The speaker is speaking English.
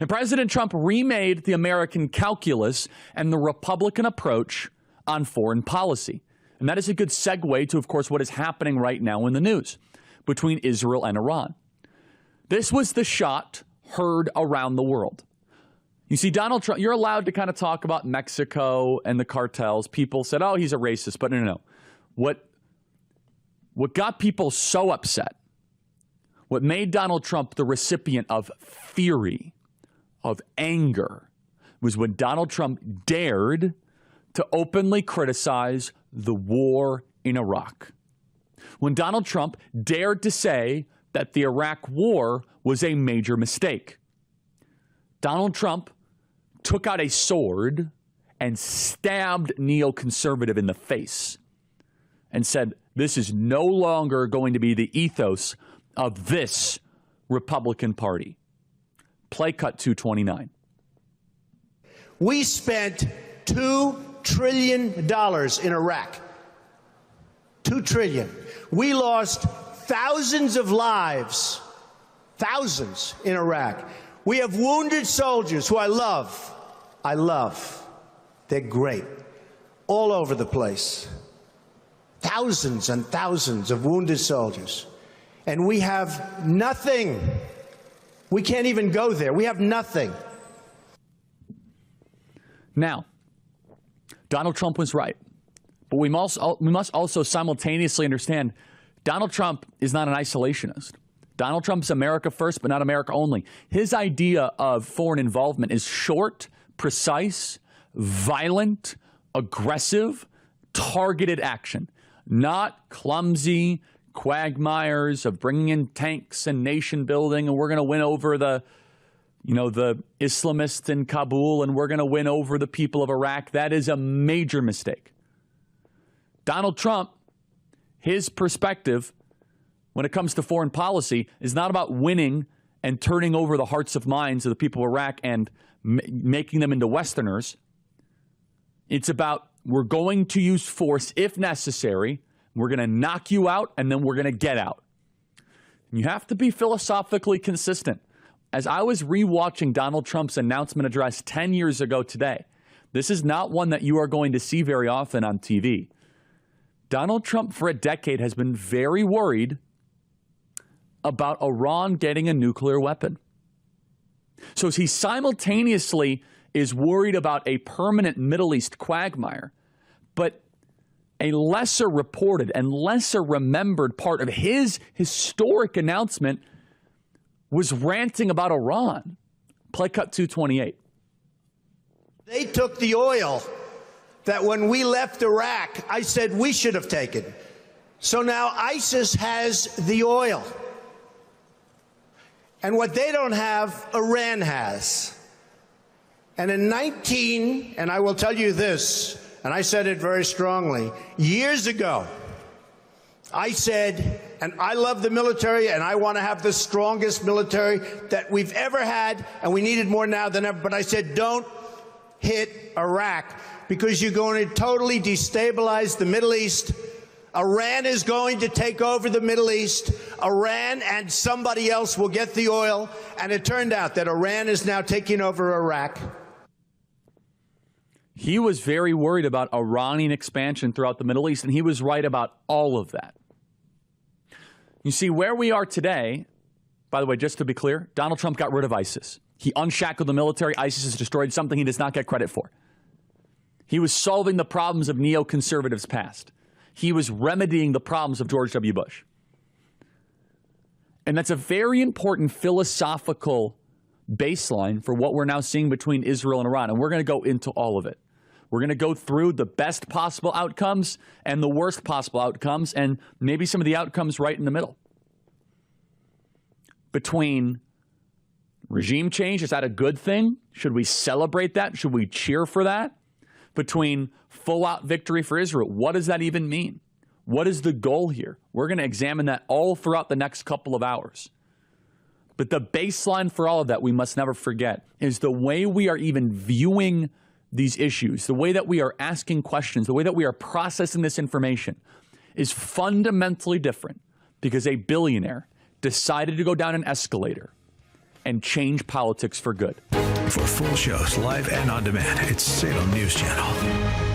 And President Trump remade the American calculus and the Republican approach on foreign policy. And that is a good segue to, of course, what is happening right now in the news between Israel and Iran. This was the shot heard around the world. You see, Donald Trump, you're allowed to kind of talk about Mexico and the cartels. People said, oh, he's a racist. But no. What got people so upset, what made Donald Trump the recipient of fury, of anger, was when Donald Trump dared to openly criticize the war in Iraq. When Donald Trump dared to say that the Iraq war was a major mistake. Donald Trump took out a sword and stabbed neoconservative in the face and said, this is no longer going to be the ethos of this Republican Party. Play cut 229. We spent $2 trillion in Iraq. $2 trillion. We lost thousands of lives, thousands in Iraq. We have wounded soldiers who I love. They're great. All over the place. Thousands and thousands of wounded soldiers. And we have nothing. We can't even go there. We have nothing. Now, Donald Trump was right. But we must also simultaneously understand Donald Trump is not an isolationist. Donald Trump's America first, but not America only. His idea of foreign involvement is short, precise, violent, aggressive, targeted action, not clumsy quagmires of bringing in tanks and nation building, and we're going to win over the Islamists in Kabul, and we're going to win over the people of Iraq. That is a major mistake. Donald Trump, his perspective when it comes to foreign policy is not about winning and turning over the hearts and minds of the people of Iraq and making them into Westerners. It's about we're going to use force if necessary. We're going to knock you out, and then we're going to get out. And you have to be philosophically consistent. As I was rewatching Donald Trump's announcement address 10 years ago today, this is not one that you are going to see very often on TV. Donald Trump for a decade has been very worried about Iran getting a nuclear weapon. So he simultaneously is worried about a permanent Middle East quagmire, but a lesser reported and lesser remembered part of his historic announcement was ranting about Iran. Play cut 228. They took the oil that when we left Iraq, I said we should have taken. So now ISIS has the oil. And what they don't have, Iran has. And in and I will tell you this, and I said it very strongly, years ago, I said, and I love the military, and I want to have the strongest military that we've ever had, and we need it more now than ever, but I said, don't hit Iraq, because you're going to totally destabilize the Middle East. Iran is going to take over the Middle East. Iran and somebody else will get the oil, and it turned out that Iran is now taking over Iraq. He was very worried about Iranian expansion throughout the Middle East, and he was right about all of that. You see, where we are today, by the way, just to be clear, Donald Trump got rid of ISIS. He unshackled the military. ISIS has destroyed something he does not get credit for. He was solving the problems of neoconservatives' past. He was remedying the problems of George W. Bush. And that's a very important philosophical baseline for what we're now seeing between Israel and Iran. And we're going to go into all of it. We're going to go through the best possible outcomes and the worst possible outcomes and maybe some of the outcomes right in the middle. Between regime change, is that a good thing? Should we celebrate that? Should we cheer for that? Between full-out victory for Israel, what does that even mean? What is the goal here? We're going to examine that all throughout the next couple of hours. But the baseline for all of that, we must never forget, is the way we are even viewing these issues, the way that we are asking questions, the way that we are processing this information is fundamentally different because a billionaire decided to go down an escalator and change politics for good. For full shows, live and on demand, it's Salem News Channel.